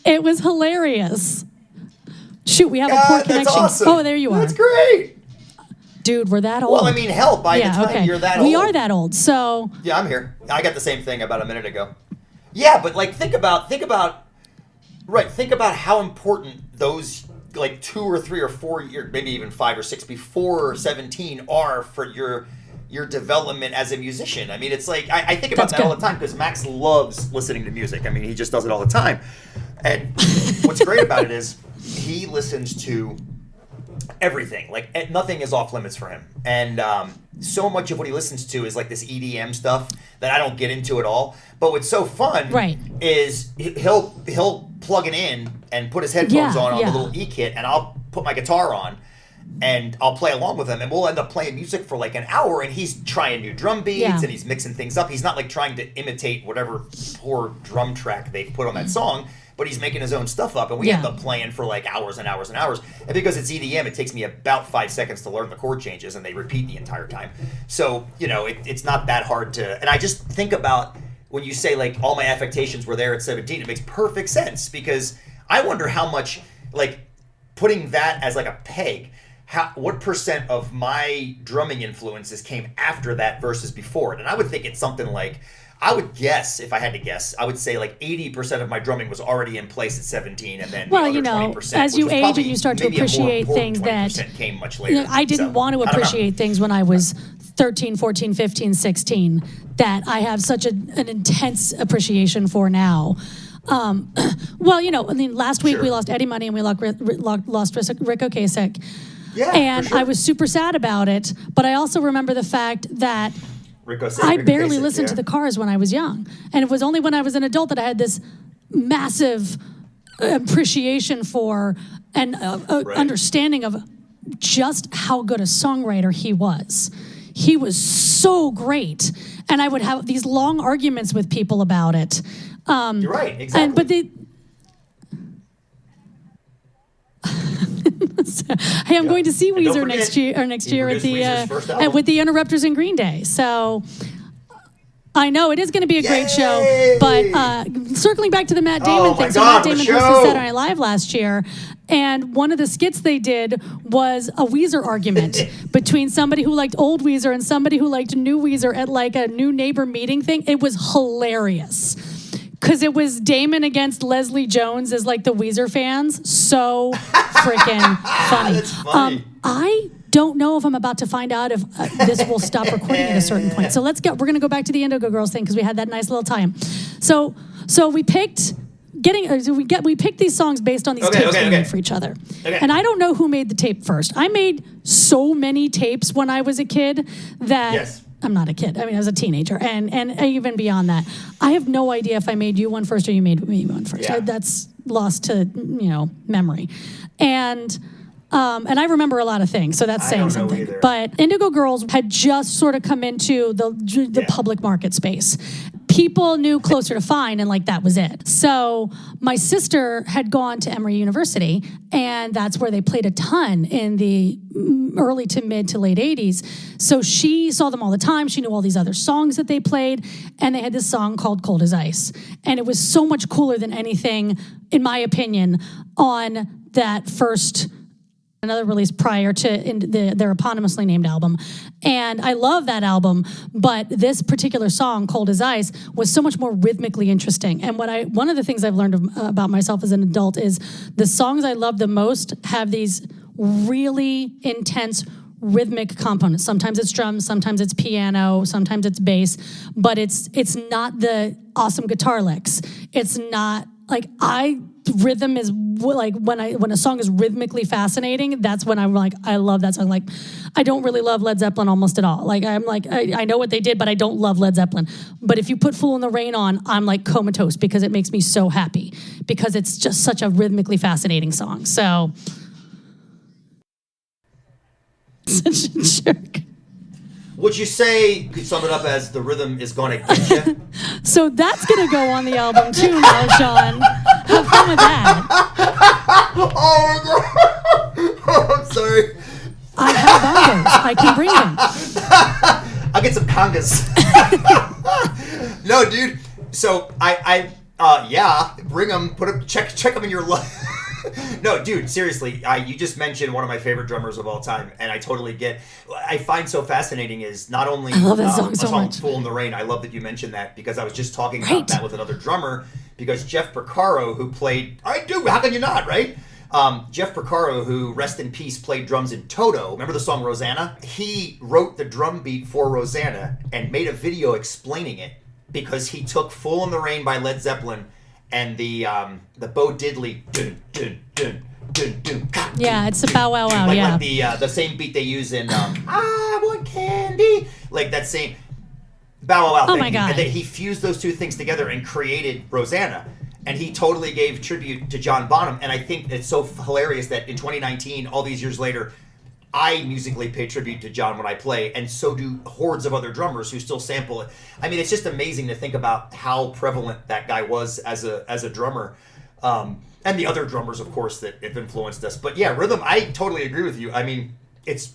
It was hilarious. Shoot, we have a poor connection. That's awesome. Oh, there you are. That's great. Dude, we're that old. Well, I mean, hell, by the time you're that old. We are that old, so. Yeah, I'm here. I got the same thing about a minute ago. Yeah, but like, think about how important those like 2 or 3 or 4 years, maybe even 5 or 6 before 17 are for your development as a musician. I mean, it's like, I think about that all the time, because Max loves listening to music. I mean, he just does it all the time. And what's great about it is he listens to everything. Like, nothing is off limits for him. And so much of what he listens to is like this EDM stuff that I don't get into at all. But what's so fun is he'll plug it in and put his headphones on the little E-kit, and I'll put my guitar on and I'll play along with him, and we'll end up playing music for like an hour, and he's trying new drum beats and he's mixing things up. He's not like trying to imitate whatever poor drum track they've put on that song, but he's making his own stuff up, and we end up playing for like hours and hours and hours. And because it's EDM, it takes me about 5 seconds to learn the chord changes, and they repeat the entire time. So, it's not that hard to... And I just think about when you say like all my affectations were there at 17, it makes perfect sense, because I wonder how much, like, putting that as like a peg, what percent of my drumming influences came after that versus before it? And I would think it's something like, I would guess, if I had to guess, I would say like 80% of my drumming was already in place at 17, and then the other 20%, as you age and you start to appreciate things that came much later. I didn't want to appreciate things when I was 13, 14, 15, 16 that I have such an intense appreciation for now. Last week we lost Eddie Money and we lost Rick Ocasek. Yeah, and I was super sad about it, but I also remember the fact that I barely listened to the Cars when I was young. And it was only when I was an adult that I had this massive appreciation for and understanding of just how good a songwriter he was. He was so great. And I would have these long arguments with people about it. You're right, exactly. Hey, I'm going to see Weezer next year at the with the Interrupters in Green Day. So I know it is going to be a great show. But circling back to the Matt Damon thing, so Matt Damon hosted Saturday Night Live last year, and one of the skits they did was a Weezer argument between somebody who liked old Weezer and somebody who liked new Weezer at like a new neighbor meeting thing. It was hilarious. Because it was Damon against Leslie Jones as like the Weezer fans. So freaking funny. That's funny. I don't know if I'm about to find out if this will stop recording at a certain point. So we're going to go back to the Indigo Girls thing because we had that nice little time. So we picked we picked these songs based on these tapes we made for each other. Okay. And I don't know who made the tape first. I made so many tapes when I was a kid that... Yes. I'm not a kid. I mean, I was a teenager, and even beyond that, I have no idea if I made you one first or you made me one first. Yeah. That's lost to memory, and I remember a lot of things, so that's saying something. Either. But Indigo Girls had just sort of come into the public market space. People knew Closer to Fine, and like that was it. So my sister had gone to Emory University, and that's where they played a ton in the early to mid to late 80s. So she saw them all the time. She knew all these other songs that they played, and they had this song called Cold as Ice. And it was so much cooler than anything, in my opinion, on that first... another release prior to their eponymously named album. And I love that album, but this particular song, Cold as Ice, was so much more rhythmically interesting. And one of the things I've learned about myself as an adult is the songs I love the most have these really intense rhythmic components. Sometimes it's drums, sometimes it's piano, sometimes it's bass, but it's not the awesome guitar licks. It's not like rhythm is like when a song is rhythmically fascinating, that's when I'm like, I love that song. Like, I don't really love Led Zeppelin almost at all. Like, I'm like, I know what they did, but I don't love Led Zeppelin. But if you put Fool in the Rain on, I'm like comatose because it makes me so happy because it's just such a rhythmically fascinating song. So, such a jerk. Would you say, you could sum it up as the rhythm is going to get you? So that's going to go on the album too now, Sean. Have fun with that. Oh, my God. Oh, I'm sorry. I have bongos. I can bring them. I'll get some congas. No, dude. So yeah, bring them. Check them in your life. No, dude, seriously, you just mentioned one of my favorite drummers of all time, and I totally get. I find so fascinating is not only I love that song so song much. "Fool in the Rain." I love that you mentioned that because I was just talking about that with another drummer. Because Jeff Porcaro, who played, I do. How can you not, right? Jeff Porcaro, who rest in peace, played drums in Toto. Remember the song Rosanna? He wrote the drum beat for Rosanna and made a video explaining it because he took "Fool in the Rain" by Led Zeppelin. And the Bo Diddley, dun, dun, dun, dun, dun, ka, Yeah, it's a bow wow wow. like the same beat they use in I Want Candy, like that same bow wow wow. Oh my God! And then he fused those two things together and created Rosanna. And he totally gave tribute to John Bonham. And I think it's so hilarious that in 2019, all these years later, I musically pay tribute to John when I play, and so do hordes of other drummers who still sample it. I mean, it's just amazing to think about how prevalent that guy was as a drummer, and the other drummers, of course, that have influenced us. But yeah, rhythm, I totally agree with you. I mean, it's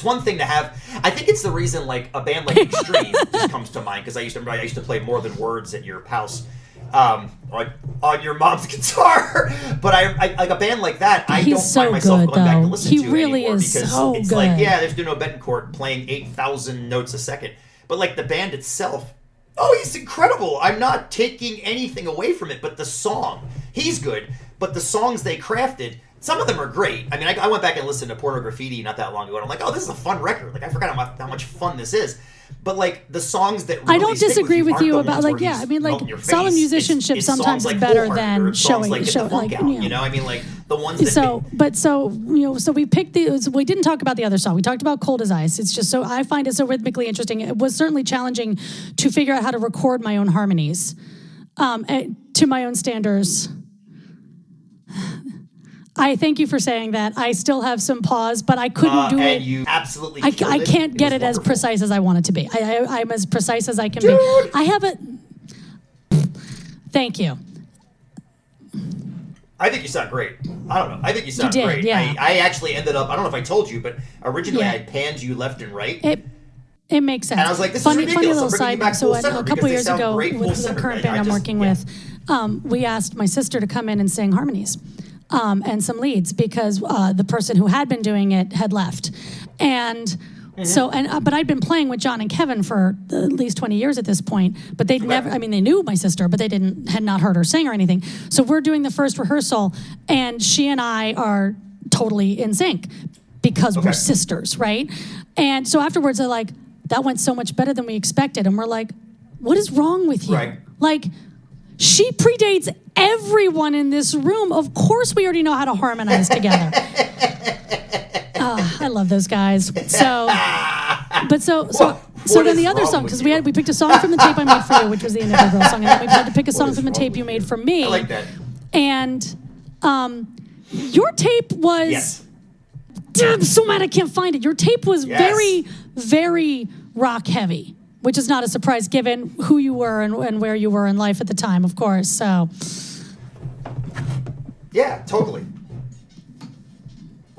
one thing to have. I think it's the reason, like, a band like Extreme just comes to mind, because I used to play More Than Words at your house. On your mom's guitar, but I like a band like that. I don't find myself going back to listen to really anymore is because so it's good. like, yeah, there's Nuno Betancourt playing 8,000 notes a second, but like the band itself, oh, he's incredible. I'm not taking anything away from it, but the song, he's good, but the songs they crafted, some of them are great. I mean, I went back and listened to Porno Graffiti not that long ago, and I'm like, oh, this is a fun record. Like, I forgot how much fun this is. But like the songs that really I don't disagree with you about like I mean, like, solid musicianship sometimes is better than showing like you know, I mean, like the ones that so we picked these. We didn't talk about the other song. We talked about Cold as Ice. It's just so I find it so rhythmically interesting. It was certainly challenging to figure out how to record my own harmonies to my own standards. I thank you for saying that. I still have some pause, but I couldn't do it. And you absolutely I can't get it as precise as I want it to be. I'm as precise as I can be. I have it. Thank you. I think you sound great. I don't know. I think you sound great. Yeah. I actually ended up, I don't know if I told you, but originally I panned you left and right. It makes sense. And I was like, this funny, is ridiculous. Funny little side note. So a couple years ago, with the current band I'm working with, we asked my sister to come in and sing harmonies. And some leads because the person who had been doing it had left, and so but I'd been playing with John and Kevin for at least 20 years at this point. But they'd never. I mean, they knew my sister, but they had not heard her sing or anything. So we're doing the first rehearsal, and she and I are totally in sync because we're sisters, right? And so afterwards, they're like, "That went so much better than we expected," and we're like, "What is wrong with you?" Right. Like. She predates everyone in this room. Of course, we already know how to harmonize together. I love those guys. So then the other song, because we picked a song from the tape I made for you, which was the Inevitable Girl song, and then we had to pick a song from the tape you made for me. I like that. And your tape was. I'm so mad I can't find it. Your tape was very, very rock heavy. Which is not a surprise given who you were and where you were in life at the time, of course. So, yeah, totally.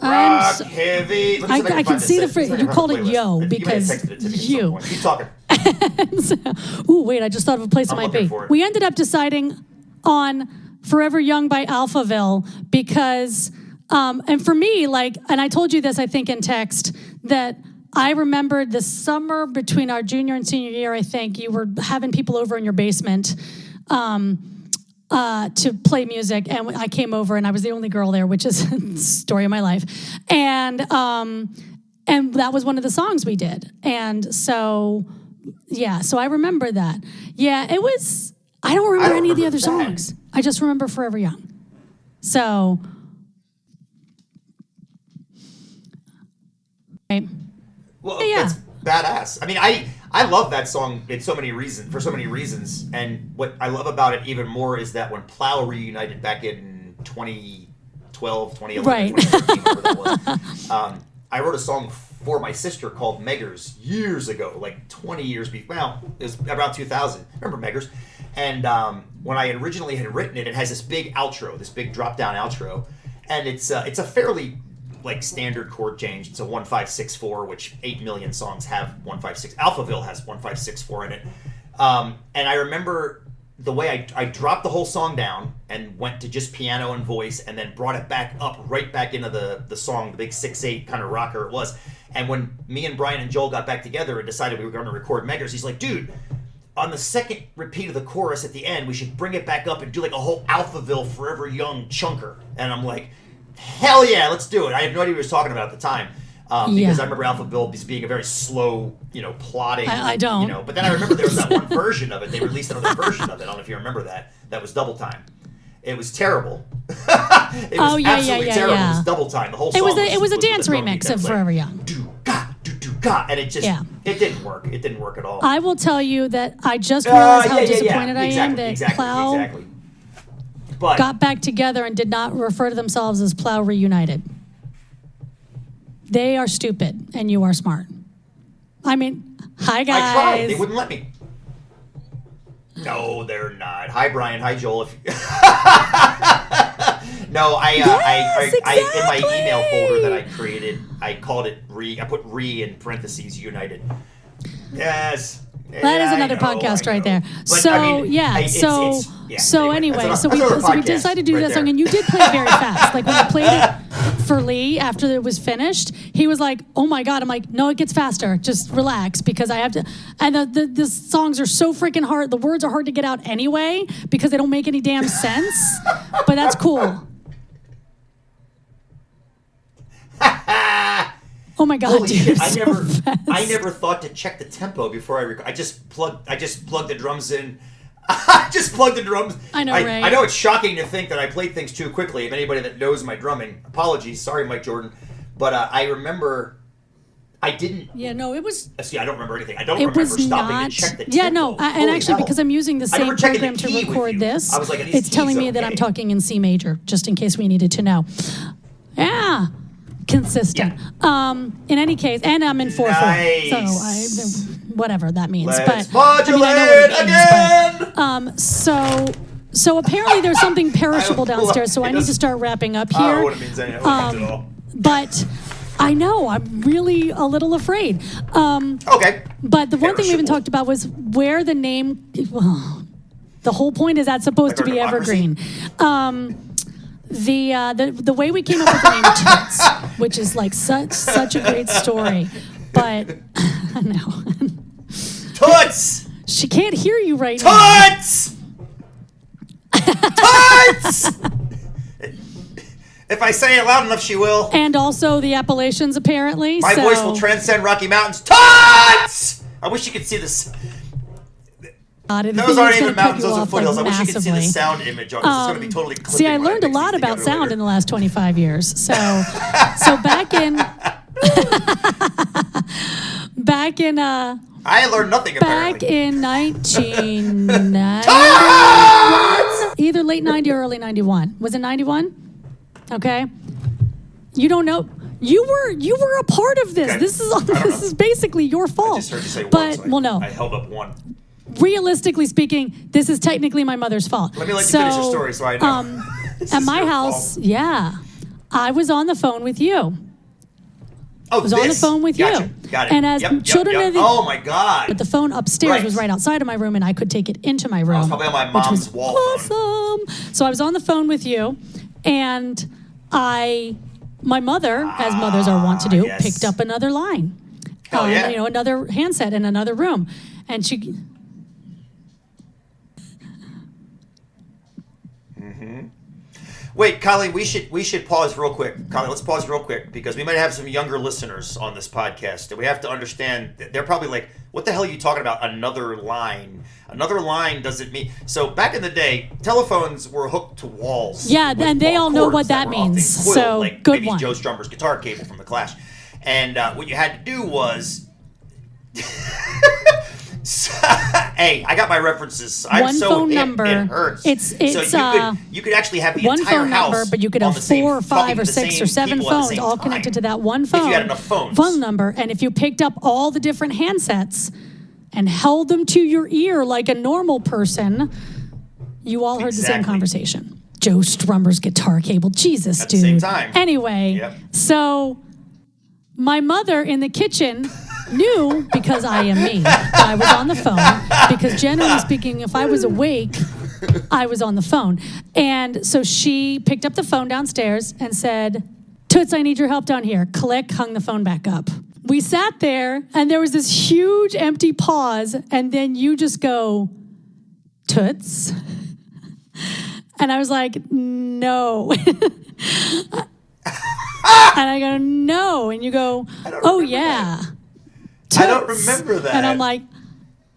Rock heavy. I can see the phrase. You called it yo because you. Keep talking. Wait! I just thought of a place it might be. We ended up deciding on "Forever Young" by Alphaville because, and for me, and I told you this, I think in text that. I remembered the summer between our junior and senior year, I think, you were having people over in your basement to play music. And I came over and I was the only girl there, which is the story of my life. And that was one of the songs we did. And so I remember that. Yeah, it was, I don't remember any of the other songs. I just remember Forever Young. So, right. Well, that's badass. I mean, I love that song for so many reasons. And what I love about it even more is that when Plow reunited back in 2012, 2011, 2013, whatever that was, I wrote a song for my sister called Meggers years ago, like 20 years before. Well, it was around 2000. Remember Meggers? And when I originally had written it, it has this big outro, this big drop-down outro, and it's a fairly like standard chord change. It's a 1-5-6-4, which 8 million songs have 1-5-6. Alphaville has 1-5-6-4 in it. And I remember the way I dropped the whole song down and went to just piano and voice, and then brought it back up, right back into the song, the big 6/8 kind of rocker it was. And when me and Brian and Joel got back together and decided we were going to record Meggers, he's like, dude, on the second repeat of the chorus at the end, we should bring it back up and do like a whole Alphaville Forever Young chunker. And I'm like, hell yeah, let's do it. I have no idea what he was talking about at the time. Because I remember Alphaville as being a very slow, plodding. I don't. But then I remember there was that one version of it. They released another version of it. I don't know if you remember that. That was double time. It was terrible. It was absolutely terrible. Yeah. It was double time. The whole song it was a dance remix of Forever Young. And it just it didn't work. It didn't work at all. I will tell you that I just realized how disappointed I am that Plow got back together and did not refer to themselves as Plow Reunited. They are stupid, and you are smart. I mean, hi, guys. I tried. They wouldn't let me. No, they're not. Hi, Brian. Hi, Joel. No, exactly. in my email folder that I created, I called it I put in parentheses United. Yes. That is another podcast right there. But, so anyway, so we decided to do that song, and you did play it very fast. Like when I played it for Lee after it was finished, he was like, "Oh my god!" I'm like, "No, it gets faster. Just relax because I have to." And the songs are so freaking hard. The words are hard to get out anyway because they don't make any damn sense. But that's cool. Oh my god, holy dude! Shit. I never thought to check the tempo before I record. I just plugged the drums in. I just plugged the drums. I know, right? I know it's shocking to think that I played things too quickly. If anybody that knows my drumming, apologies, sorry, Mike Jordan, but I remember I didn't. Yeah, no, it was. See, I don't remember anything. I don't remember stopping to check the tempo. Yeah, no, and actually, because I'm using the same program to record this, I was like, it's telling me that I'm talking in C major, just in case we needed to know. Yeah. Consistent. Yeah. In any case, and I'm in 4/4, nice. So whatever that means. Let's but modulate I know what it means, again. So apparently there's something perishable downstairs. So I need to start wrapping up here. I don't know what it means at all. But I know I'm really a little afraid. Okay. But the one thing we haven't talked about was where the name. The whole point is that's supposed to be evergreen. The way we came up with the name Toots, which is like such a great story, but no. Toots! She can't hear you right now. Toots! Toots! If I say it loud enough, she will. And also the Appalachians, apparently. My voice will transcend Rocky Mountains. Toots! I wish you could see this. Those aren't even mountains, those are foothills. Like, I wish you could see the sound image on it. It's going to be totally clipping. See, I learned a lot about sound in the last 25 years. So back in I learned nothing apparently. Back in 1990, either late 90 or early 91. Was it 91? Okay. You don't know. You were a part of this. Okay. This is basically your fault. I just heard you say but, one, so no. I held up one. Realistically speaking, this is technically my mother's fault. Let me let you finish your story so I know. At my house, I was on the phone with you. Oh, I was on the phone with you. Got it. And as children of the... Oh, my God. But the phone upstairs was right outside of my room, and I could take it into my room. I was probably on my mom's wall phone. So I was on the phone with you, and my mother, as mothers are wont to do, picked up another line. Another handset in another room. And she... Wait, Colleen, we should pause real quick. Colleen, let's pause real quick because we might have some younger listeners on this podcast. And we have to understand that they're probably like, what the hell are you talking about? Another line. Another line doesn't mean... So back in the day, telephones were hooked to walls. Yeah, and they all know what that means. So like good maybe one. Joe Strummer's guitar cable from The Clash. And what you had to do was... Hey, I got my references. I'm One so phone hip, number. it hurts. It's you could actually have the one entire phone house number, but you could on have the same- 4 or 5 talking or to the 6 or same 7 people at the phones same all time. connected to that one phone. If you had enough phones. Phone number, and if you picked up all the different handsets and held them to your ear like a normal person, you all heard the same Exactly. conversation. Joe Strummer's guitar cable. Jesus, At the dude. same time. Anyway, Yep. so my mother in the kitchen knew, because I am me, I was on the phone, because generally speaking, if I was awake, I was on the phone. And so she picked up the phone downstairs and said, Toots, I need your help down here. Click, hung the phone back up. We sat there, and there was this huge empty pause, and then you just go, Toots? And I was like, no. And I go, no. And you go, oh, yeah. I don't remember that. And I'm like,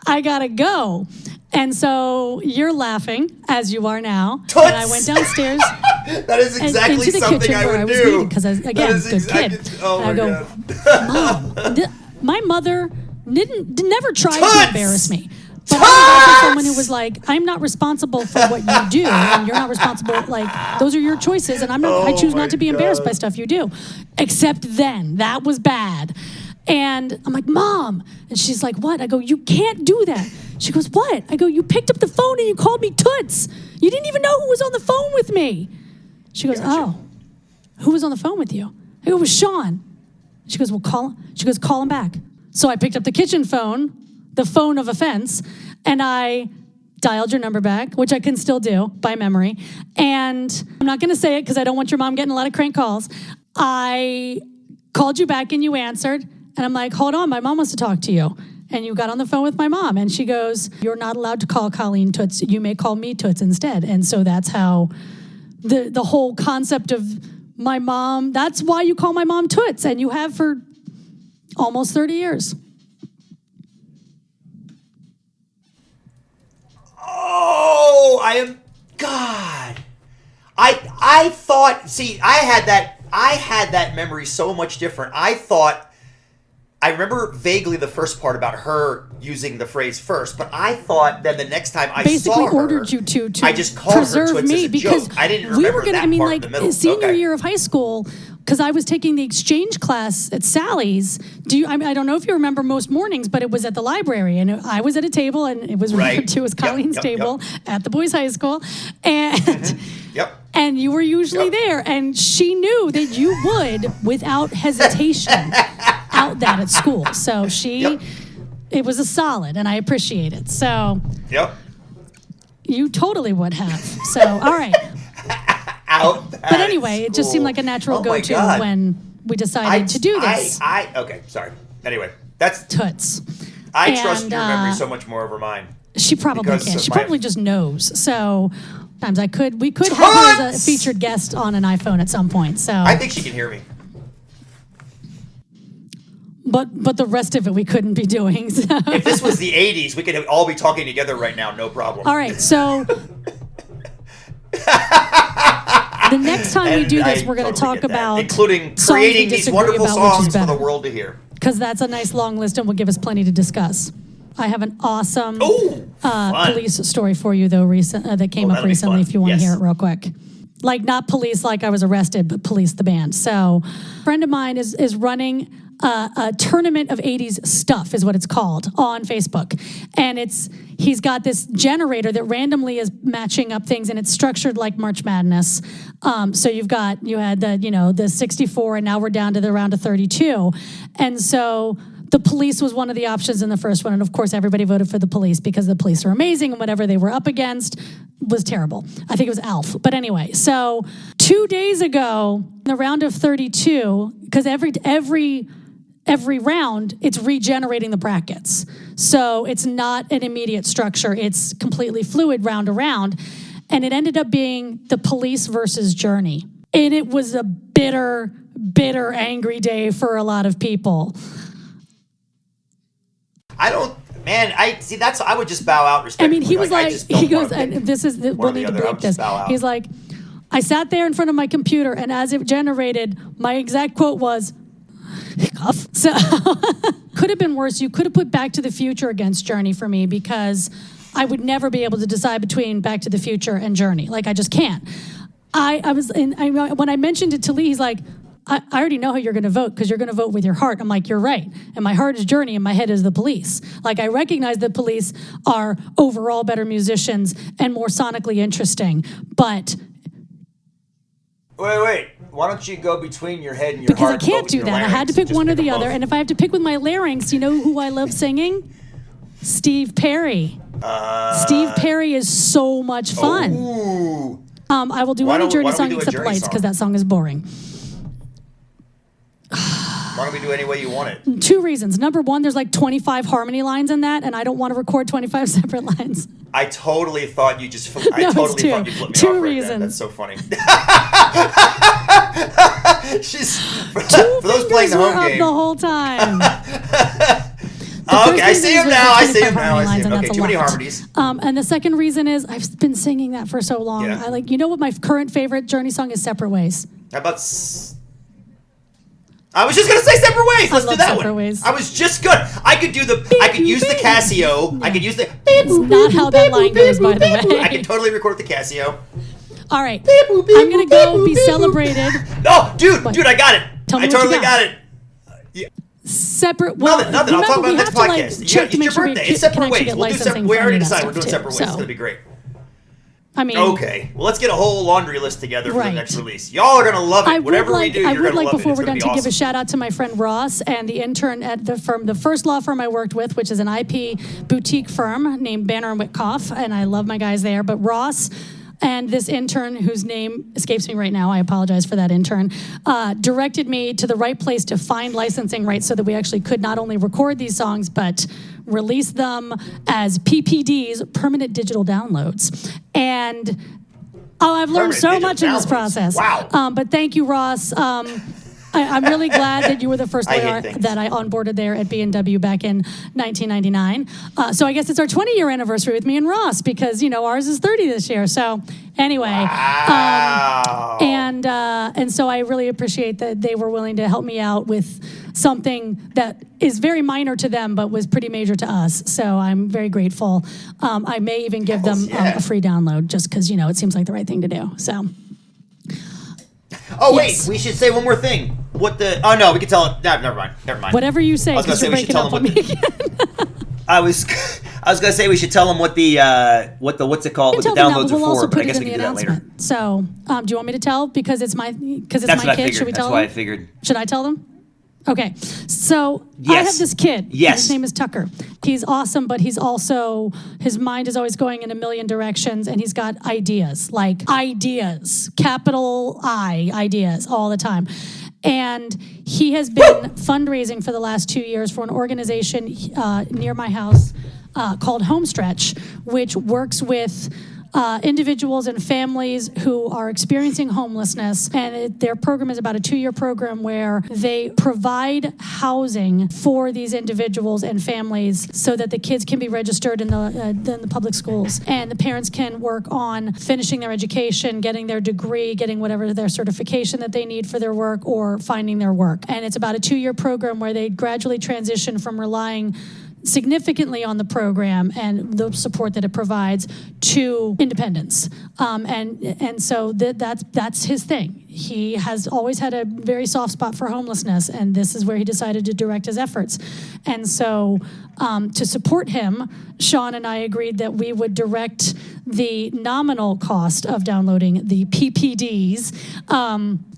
I gotta go. And so you're laughing, as you are now. Toots! And I went downstairs That is exactly into the something kitchen I where I would was do. because I was, again, That is good exactly- kid. Oh, and I my go, God. Mom, my mother never tried Toots! to embarrass me. But I was also someone who was like, I'm not responsible for what you do, and you're not responsible. Like, those are your choices, and I choose my not to be embarrassed by God. stuff you do. Except then, that was bad. And I'm like, Mom. And she's like, what? I go, you can't do that. She goes, what? I go, you picked up the phone and you called me Toots. You didn't even know who was on the phone with me. She goes, Gotcha. oh, who was on the phone with you? I go, it was Sean. She goes, well, call him back. So I picked up the kitchen phone, the phone of offense, and I dialed your number back, which I can still do by memory. And I'm not going to say it because I don't want your mom getting a lot of crank calls. I called you back and you answered. And I'm like, hold on, my mom wants to talk to you. And you got on the phone with my mom. And she goes, you're not allowed to call Colleen Toots. You may call me Toots instead. And so that's how the whole concept of my mom, that's why you call my mom Toots. And you have for almost 30 years. Oh, I am God. I thought. See, I had that memory so much different. I remember vaguely the first part about her using the phrase first, but I thought then the next time I Basically saw her, ordered you to I just called her preserve Toots me as a because joke. I didn't we remember were gonna. that I mean, part like in the middle. senior Okay. year of high school, because I was taking the exchange class at Sally's. I don't know if you remember most mornings, but it was at the library, and I was at a table, and it was referred Right. to as Yep, Colleen's yep, table at the boys' high school, and. Yep. And you were usually Yep. there, and she knew that you would, without hesitation, out that at school. So Yep. it was a solid, and I appreciate it. So Yep. you totally would have. So, all right. Out. But anyway, it just seemed like a natural Oh my go-to God. when we decided to do this. Okay, sorry. Anyway, that's. Toots. I trust And, your memory so much more over mine. She probably Because can. of She my- probably just knows. So sometimes we could have her as Toots! a featured guest on an iPhone at some point. So I think she can hear me. but the rest of it we couldn't be doing. So. If this was the 80s, we could all be talking together right now, no problem. All right, so the next time we And do this, I we're going to totally talk get that. about including songs we creating these disagree wonderful about, which is songs for the better. world to hear. Because that's a nice long list and will give us plenty to discuss. I have an awesome Ooh, fun. police story for you, though, that came up that'll be recently, fun. if you want Yes. to hear it real quick. Like, not police like I was arrested, but police the band. So a friend of mine is running a tournament of 80s stuff, is what it's called, on Facebook. And he's got this generator that randomly is matching up things, and it's structured like March Madness. So you had the 64, and now we're down to the round of 32. And so the police was one of the options in the first one. And of course, everybody voted for the police because the police are amazing and whatever they were up against was terrible. I think it was Alf. But anyway, so 2 days ago, in the round of 32, because every round, it's regenerating the brackets. So it's not an immediate structure. It's completely fluid round to round. And it ended up being the police versus Journey. And it was a bitter, bitter, angry day for a lot of people. I would just bow out I respectfully. mean, he was I like, just don't he goes, wanna pick and this is, one we'll or the need to other. I'll bleep this. just bow out. He's like, I sat there in front of my computer, and as it generated, my exact quote was, hiccup. So could have been worse. You could have put Back to the Future against Journey for me because I would never be able to decide between Back to the Future and Journey. Like, I just can't. When I mentioned it to Lee, he's like, I already know how you're going to vote because you're going to vote with your heart. I'm like, you're right. And my heart is Journey and my head is the Police. Like, I recognize that Police are overall better musicians and more sonically interesting. But Wait. Why don't you go between your head and your heart? Because I can't do that. I had to pick one or the other. And if I have to pick with my larynx, you know who I love singing? Steve Perry. Steve Perry is so much fun. Ooh. I will do any Journey song except Lights because that song is boring. Why don't we do any way you want it? 2 reasons. Number 1, there's like 25 harmony lines in that, and I don't want to record 25 separate lines. I totally thought you just. I totally thought you flipped me 2 off right reasons. there. That's so funny. For 2 those playing the were home up game. the whole time. Okay, I see him now. I see him now. And Okay, that's too a many lot. harmonies. And the second reason is I've been singing that for so long. Yeah. You know what my current favorite Journey song is? Separate Ways. How about? I was just gonna say Separate Ways. Let's do love that Separate one. Ways. I was just good. I could do the. I could use the Casio. I could use the. It's not how that line goes, by the way. I could totally record the Casio. All right, I'm gonna go be celebrated. Oh, dude, I got it. Tell me I what you totally got. got it. Separate. Well, Nothing. I'll talk about it next we have to, podcast. check It's to make your sure we birthday. can It's Separate actually Ways. get We'll do licensing separate. We for already any of that decided we're doing stuff, Separate too. Ways. It's gonna be great. I mean, Okay, well, let's get a whole laundry list together for Right. the next release. Y'all are gonna love it. Whatever we do, I you're would gonna like love it. before It's we're gonna done be to give a awesome. shout out to my friend Ross and the intern at the firm, the first law firm I worked with, which is an IP boutique firm named Banner and Witkoff, and I love my guys there. But Ross and this intern, whose name escapes me right now, I apologize for that intern, directed me to the right place to find licensing rights so that we actually could not only record these songs, but release them as PPDs, permanent digital downloads. And I've learned so Permanent much digital in this downloads. process. Wow. But thank you, Ross. I'm really glad that you were the first I hate lawyer things. that I onboarded there at B&W back in 1999. So I guess it's our 20-year anniversary with me and Ross because, ours is 30 this year. So anyway. Wow. And so I really appreciate that they were willing to help me out with something that is very minor to them, but was pretty major to us. So I'm very grateful. I may even give them yeah. a free download just because, it seems like the right thing to do. So. Oh, Yes. wait, we should say one more thing. Oh, no, we can tell it. Never mind. Whatever you say, I was gonna because say you're we should breaking tell up them on me what again. I was gonna say we should tell them what the what's it called? What the Tell them now, downloads but we'll are also for, but put I guess it we in can the do that later. announcement. So, do you want me to tell? Because it's my That's my what I kid. figured. Should we tell That's why I them? figured. Should I tell them? Okay. So I Yes. have this kid. Yes. His name is Tucker. He's awesome, but his mind is always going in a million directions, and he's got ideas, capital I, ideas all the time. And he has been fundraising for the last 2 years for an organization near my house called Homestretch, which works with individuals and families who are experiencing homelessness. And their program is about a 2-year program where they provide housing for these individuals and families so that the kids can be registered in the public schools. And the parents can work on finishing their education, getting their degree, getting whatever their certification that they need for their work, or finding their work. And it's about a 2-year program where they gradually transition from relying significantly on the program and the support that it provides to independence. And so that's his thing. He has always had a very soft spot for homelessness, and this is where he decided to direct his efforts. And so to support him, Sean and I agreed that we would direct the nominal cost of downloading the PPDs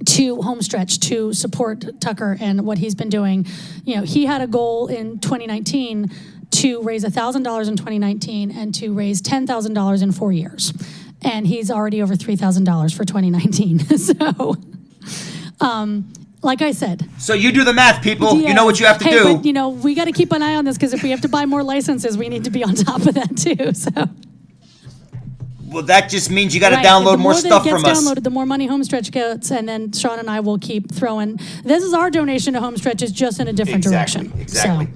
to Homestretch to support Tucker and what he's been doing. He had a goal in 2019 to raise $1,000 in 2019 and to raise $10,000 in 4 years. And he's already over $3,000 for 2019. So, like I said. So you do the math, people. You know what you have to do. But, we got to keep an eye on this because if we have to buy more licenses, we need to be on top of that too. So. Well, that just means you got to Right. download The more stuff that it from gets us. downloaded, the more money Homestretch gets, and then Sean and I will keep throwing. This is our donation to Homestretch, is just in a different direction. Exactly. So.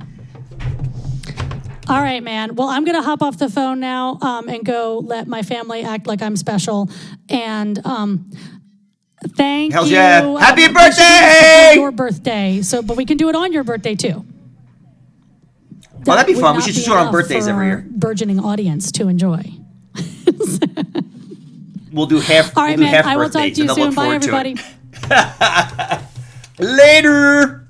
All right, man. Well, I'm going to hop off the phone now and go let my family act like I'm special. And thank Hells you. yeah. Happy we should do this birthday! before your birthday. But we can do it on your birthday, too. that'd be would fun. We not should be just do it on enough birthdays for every our year. burgeoning audience to enjoy. We'll do half. All right, we'll do man. half I will talk birthdays, to you and they'll soon. look Bye, forward to it. everybody. Later.